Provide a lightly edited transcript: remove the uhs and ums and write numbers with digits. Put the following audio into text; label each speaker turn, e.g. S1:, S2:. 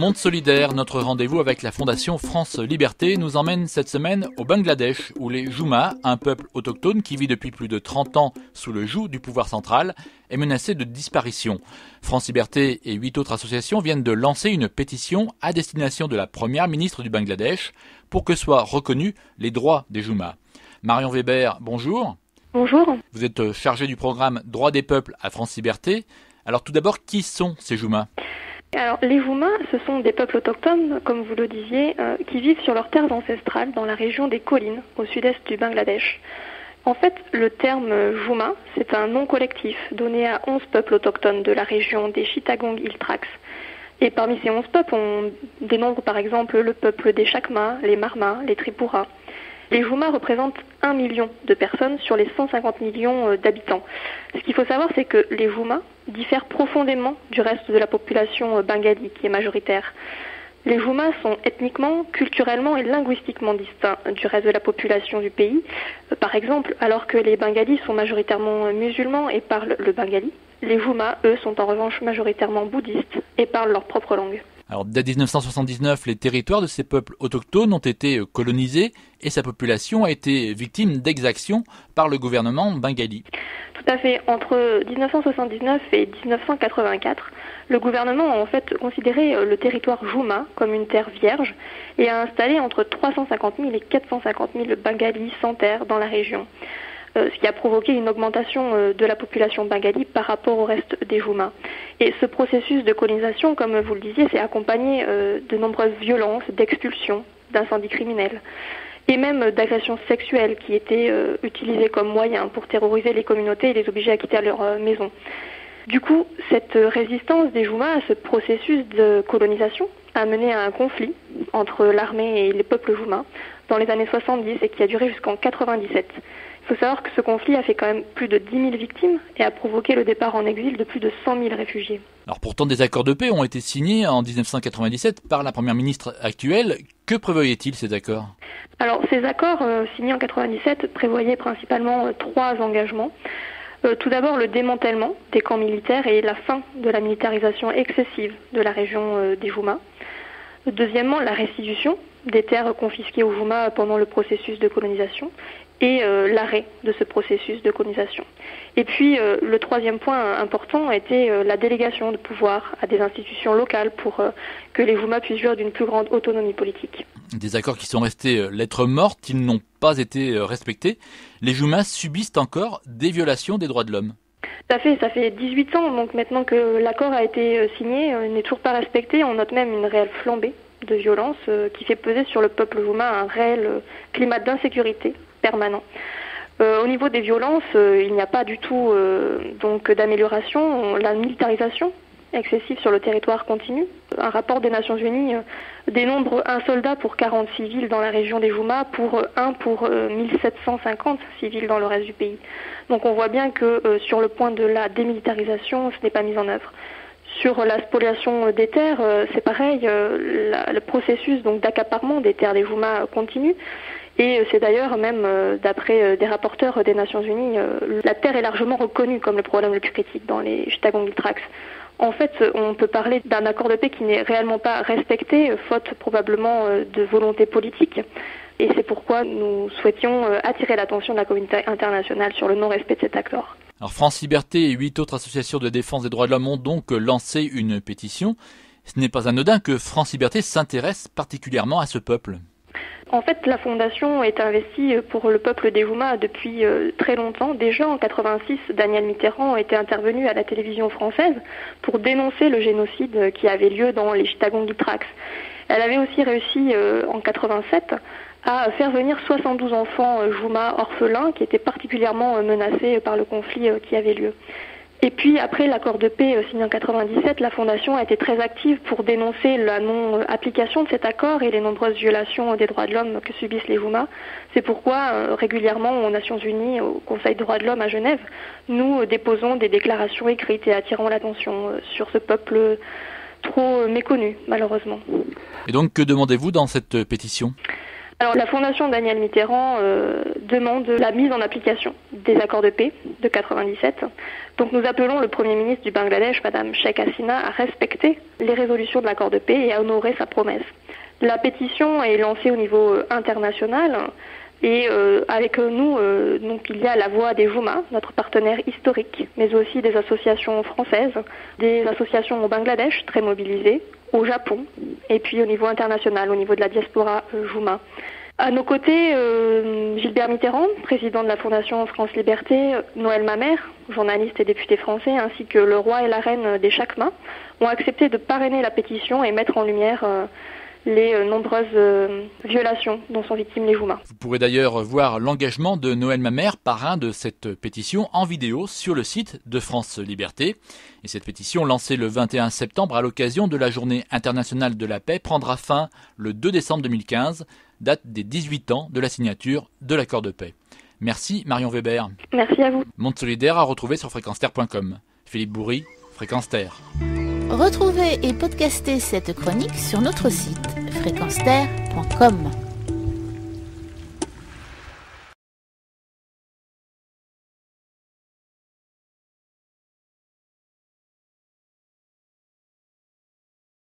S1: Monde solidaire, notre rendez-vous avec la Fondation France Liberté nous emmène cette semaine au Bangladesh, où les Juma, un peuple autochtone qui vit depuis plus de 30 ans sous le joug du pouvoir central, est menacé de disparition. France Liberté et 8 autres associations viennent de lancer une pétition à destination de la première ministre du Bangladesh pour que soient reconnus les droits des Juma. Marion Weber, bonjour.
S2: Bonjour.
S1: Vous êtes chargée du programme Droits des peuples à France Liberté. Alors tout d'abord, qui sont ces Juma ?
S2: Alors, les Juma, ce sont des peuples autochtones, comme vous le disiez, qui vivent sur leurs terres ancestrales dans la région des collines, au sud-est du Bangladesh. En fait, le terme Juma, c'est un nom collectif donné à 11 peuples autochtones de la région des Chittagong Hills-Trax. Et parmi ces 11 peuples, on dénombre par exemple le peuple des Chakma, les Marma, les Tripura. Les Juma représentent 1 million de personnes sur les 150 millions d'habitants. Ce qu'il faut savoir, c'est que les Juma diffèrent profondément du reste de la population bengali, qui est majoritaire. Les Juma sont ethniquement, culturellement et linguistiquement distincts du reste de la population du pays. Par exemple, alors que les Bengalis sont majoritairement musulmans et parlent le bengali, les Juma, eux, sont en revanche majoritairement bouddhistes et parlent leur propre langue.
S1: Alors, dès 1979, les territoires de ces peuples autochtones ont été colonisés et sa population a été victime d'exactions par le gouvernement bengali.
S2: Tout à fait. Entre 1979 et 1984, le gouvernement a en fait considéré le territoire Juma comme une terre vierge et a installé entre 350 000 et 450 000 Bengalis sans terre dans la région. Ce qui a provoqué une augmentation de la population bengali par rapport au reste des Juma. Et ce processus de colonisation, comme vous le disiez, s'est accompagné de nombreuses violences, d'expulsions, d'incendies criminels et même d'agressions sexuelles qui étaient utilisées comme moyen pour terroriser les communautés et les obliger à quitter leur maison. Du coup, cette résistance des Juma à ce processus de colonisation a mené à un conflit entre l'armée et les peuples Juma dans les années 70 et qui a duré jusqu'en 97. Il faut savoir que ce conflit a fait quand même plus de 10 000 victimes et a provoqué le départ en exil de plus de 100 000 réfugiés.
S1: Alors pourtant, des accords de paix ont été signés en 1997 par la première ministre actuelle. Que prévoyaient-ils ces accords ?
S2: Alors ces accords signés en 97 prévoyaient principalement 3 engagements. Tout d'abord le démantèlement des camps militaires et la fin de la militarisation excessive de la région des Juma. Deuxièmement, la restitution des terres confisquées aux Juma pendant le processus de colonisation et l'arrêt de ce processus de colonisation. Et puis le troisième point important était la délégation de pouvoir à des institutions locales pour que les Juma puissent jouir d'une plus grande autonomie politique.
S1: Des accords qui sont restés lettres mortes, ils n'ont pas été respectés. Les Juma subissent encore des violations des droits de l'homme.
S2: Ça fait 18 ans donc maintenant que l'accord a été signé, il n'est toujours pas respecté. On note même une réelle flambée de violence qui fait peser sur le peuple Juma un réel climat d'insécurité permanent. Au niveau des violences, il n'y a pas du tout donc d'amélioration. La militarisation excessive sur le territoire continue. Un rapport des Nations Unies dénombre un soldat pour 40 civils dans la région des Juma, pour 1750 civils dans le reste du pays. Donc on voit bien que sur le point de la démilitarisation, ce n'est pas mis en œuvre. Sur la spoliation des terres, c'est pareil, le processus donc d'accaparement des terres des Juma continue. Et c'est d'ailleurs même, d'après des rapporteurs des Nations Unies, la terre est largement reconnue comme le problème le plus critique dans les Chittagong Hills-Trax. En fait, on peut parler d'un accord de paix qui n'est réellement pas respecté, faute probablement de volonté politique. Et c'est pourquoi nous souhaitions attirer l'attention de la communauté internationale sur le non-respect de cet accord.
S1: Alors France Liberté et 8 autres associations de défense des droits de l'homme ont donc lancé une pétition. Ce n'est pas anodin que France Liberté s'intéresse particulièrement à ce peuple.
S2: En fait, la Fondation est investie pour le peuple des Juma depuis très longtemps. Déjà en 86, Danielle Mitterrand était intervenue à la télévision française pour dénoncer le génocide qui avait lieu dans les Chittagong Hills-Trax. Elle avait aussi réussi en 87 à faire venir 72 enfants Juma orphelins qui étaient particulièrement menacés par le conflit qui avait lieu. Et puis après l'accord de paix signé en 97, la Fondation a été très active pour dénoncer la non-application de cet accord et les nombreuses violations des droits de l'homme que subissent les Juma. C'est pourquoi régulièrement aux Nations Unies, au Conseil des droits de l'homme à Genève, nous déposons des déclarations écrites et attirons l'attention sur ce peuple trop méconnu malheureusement.
S1: Et donc que demandez-vous dans cette pétition ?
S2: Alors la Fondation Danielle Mitterrand demande la mise en application des accords de paix de 97. Donc nous appelons le Premier ministre du Bangladesh, Madame Sheikh Hasina, à respecter les résolutions de l'accord de paix et à honorer sa promesse. La pétition est lancée au niveau international et avec nous, donc il y a la Voix des Juma, notre partenaire historique, mais aussi des associations françaises, des associations au Bangladesh très mobilisées, au Japon, et puis au niveau international, au niveau de la diaspora Juma. À nos côtés, Gilbert Mitterrand, président de la Fondation France Liberté, Noël Mamère, journaliste et député français, ainsi que le roi et la reine des Chakmas, ont accepté de parrainer la pétition et mettre en lumière les nombreuses violations dont sont victimes les Juma.
S1: Vous pourrez d'ailleurs voir l'engagement de Noël Mamère, parrain de cette pétition, en vidéo sur le site de France Liberté. Et cette pétition, lancée le 21 septembre à l'occasion de la Journée internationale de la paix, prendra fin le 2 décembre 2015, date des 18 ans de la signature de l'accord de paix. Merci Marion Weber.
S2: Merci à vous.
S1: Monde solidaire à retrouver sur fréquenceterre.com. Philippe Bourri, Fréquence Terre.
S3: Retrouvez et podcastez cette chronique sur notre site fréquenceterre.com.